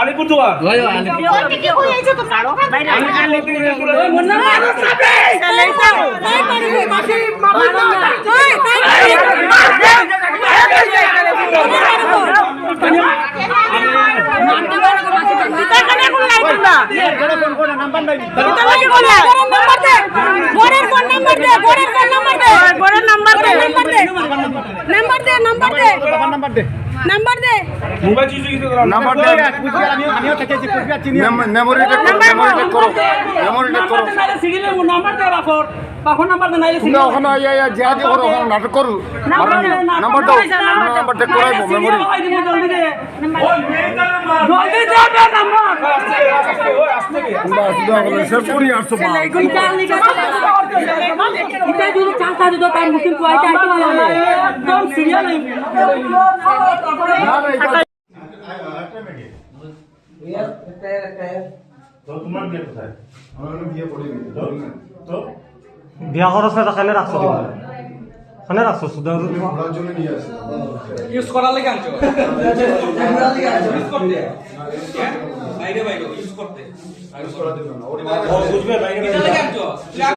Alipurduar number দে mobile চুরি কি করা নাম্বার দে আমিও থেকে মেমোরি টেক করো সিগিলে নাম্বার দে রাখো পাখন নাম্বার দে নাইলে তোমরা ওখানে যা দিয়ে করো ওখানে নাটক করো নাম্বার দাও নাম্বার টেক করাইবো মেমোরি জলদি দে নাম্বার তোমরা শুধু ওখানে সেভ করি আসছো এটা যদি চান্স আছে তো তার মুশকিল তো আইতে একদম সিরিয়াল বিয়া খরচ না খানে রাখছো খানে রাখছো সুদা ইউজ করার লাগে আনছো ইউজ করতে বাইরে বাইরে ইউজ করতে বুঝবে বাইরে এটা লাগে আনছো